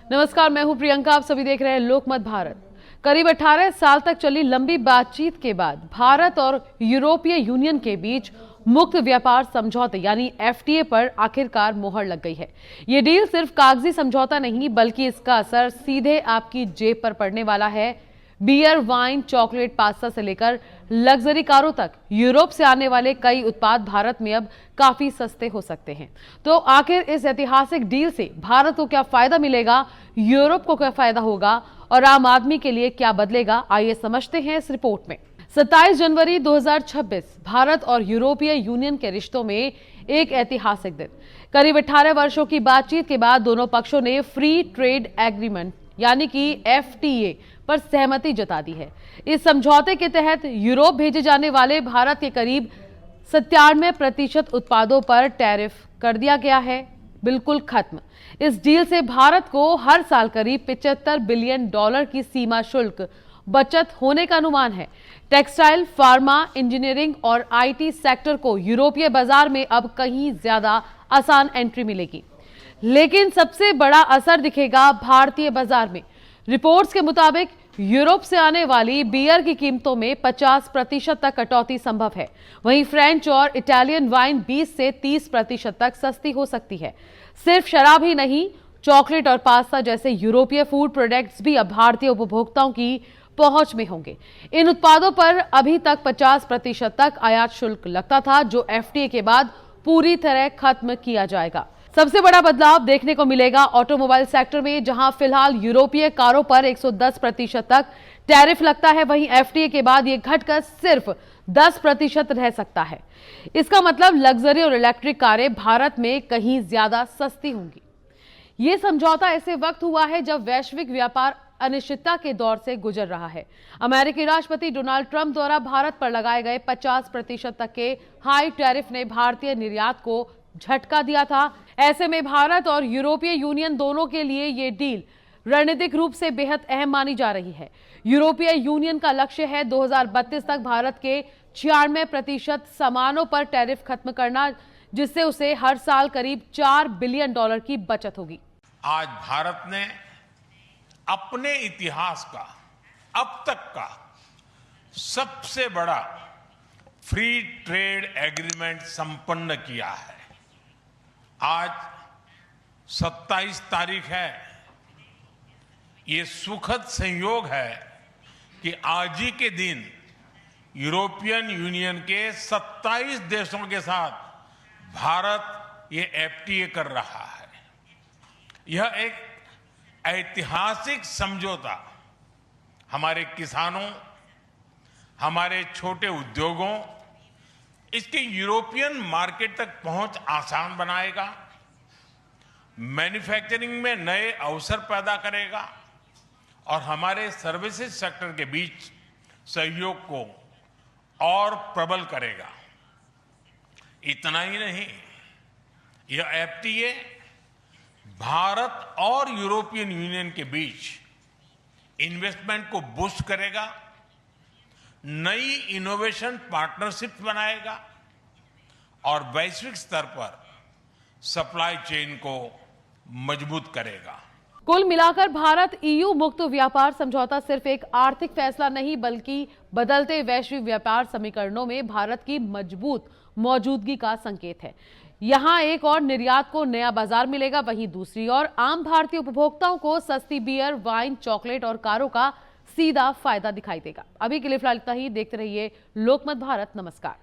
नमस्कार, मैं हूं प्रियंका। आप सभी देख रहे हैं लोकमत भारत। करीब 18 साल तक चली लंबी बातचीत के बाद भारत और यूरोपीय यूनियन के बीच मुक्त व्यापार समझौते यानी एफटीए पर आखिरकार मोहर लग गई है। ये डील सिर्फ कागजी समझौता नहीं बल्कि इसका असर सीधे आपकी जेब पर पड़ने वाला है। बियर, वाइन, चॉकलेट, पास्ता से लेकर लग्जरी कारों तक यूरोप से आने वाले कई उत्पाद भारत में अब काफी सस्ते हो सकते हैं। तो आखिर इस ऐतिहासिक डील से भारत को क्या फायदा मिलेगा, यूरोप को क्या फायदा होगा और आम आदमी के लिए क्या बदलेगा, आइए समझते हैं इस रिपोर्ट में। 27 जनवरी 2026 भारत और यूरोपीय यूनियन के रिश्तों में एक ऐतिहासिक दिन। करीब 18 वर्षों की बातचीत के बाद दोनों पक्षों ने फ्री ट्रेड एग्रीमेंट यानी कि एफटीए पर सहमति जता दी है। इस समझौते के तहत यूरोप भेजे जाने वाले भारत के करीब 97% उत्पादों पर टैरिफ कर दिया गया है, बिल्कुल खत्म। इस डील से भारत को हर साल करीब $75 बिलियन की सीमा शुल्क बचत होने का अनुमान है। टेक्सटाइल, फार्मा, इंजीनियरिंग और आईटी सेक्टर को यूरोपीय बाजार में अब कहीं ज्यादा आसान एंट्री मिलेगी, लेकिन सबसे बड़ा असर दिखेगा भारतीय बाजार में। रिपोर्ट्स के मुताबिक यूरोप से आने वाली बियर की कीमतों में 50% तक कटौती संभव है। वहीं फ्रेंच और इटालियन वाइन 20 से 30% तक सस्ती हो सकती है। सिर्फ शराब ही नहीं, चॉकलेट और पास्ता जैसे यूरोपीय फूड प्रोडक्ट्स भी अब भारतीय उपभोक्ताओं की पहुंच में होंगे। इन उत्पादों पर अभी तक 50% तक आयात शुल्क लगता था, जो एफटीए के बाद पूरी तरह खत्म किया जाएगा। सबसे बड़ा बदलाव देखने को मिलेगा ऑटोमोबाइल सेक्टर में, जहां फिलहाल यूरोपीय कारों पर 110% तक टैरिफ लगता है। वहीं एफटीए के बाद यह घटकर सिर्फ 10% रह सकता है। इसका मतलब लग्जरी और इलेक्ट्रिक कारें भारत में कहीं ज्यादा सस्ती होंगी। यह समझौता ऐसे वक्त हुआ है जब वैश्विक व्यापार अनिश्चितता के दौर से गुजर रहा है। अमेरिकी राष्ट्रपति डोनाल्ड ट्रंप द्वारा भारत पर लगाए गए 50% तक के हाई टैरिफ ने भारतीय निर्यात को झटका दिया था। ऐसे में भारत और यूरोपीय यूनियन दोनों के लिए ये डील रणनीतिक रूप से बेहद अहम मानी जा रही है। यूरोपीय यूनियन का लक्ष्य है 2032 तक भारत के 96% सामानों पर टैरिफ खत्म करना, जिससे उसे हर साल करीब $4 बिलियन की बचत होगी। आज भारत ने अपने इतिहास का अब तक का सबसे बड़ा फ्री ट्रेड एग्रीमेंट संपन्न किया है। आज 27 तारीख है। ये सुखद संयोग है कि आज ही के दिन यूरोपियन यूनियन के 27 देशों के साथ भारत ये एफटीए कर रहा है। यह एक ऐतिहासिक समझौता हमारे किसानों, हमारे छोटे उद्योगों, इसके यूरोपियन मार्केट तक पहुंच आसान बनाएगा, मैन्युफैक्चरिंग में नए अवसर पैदा करेगा और हमारे सर्विसेज सेक्टर के बीच सहयोग को और प्रबल करेगा। इतना ही नहीं, यह एफटीए भारत और यूरोपियन यूनियन के बीच इन्वेस्टमेंट को बूस्ट करेगा, नई इनोवेशन पार्टनरशिप बनाएगा और वैश्विक स्तर पर सप्लाई चेन को मजबूत करेगा। कुल मिलाकर भारत ईयू मुक्त व्यापार समझौता सिर्फ एक आर्थिक फैसला नहीं बल्कि बदलते वैश्विक व्यापार समीकरणों में भारत की मजबूत मौजूदगी का संकेत है। यहां एक और निर्यात को नया बाजार मिलेगा, वहीं दूसरी ओर आम भारतीय उपभोक्ताओं को सस्ती बियर, वाइन, चॉकलेट और कारों का सीधा फायदा दिखाई देगा। अभी के लिए फिलहाल इतना ही। देखते रहिए लोकमत भारत। नमस्कार।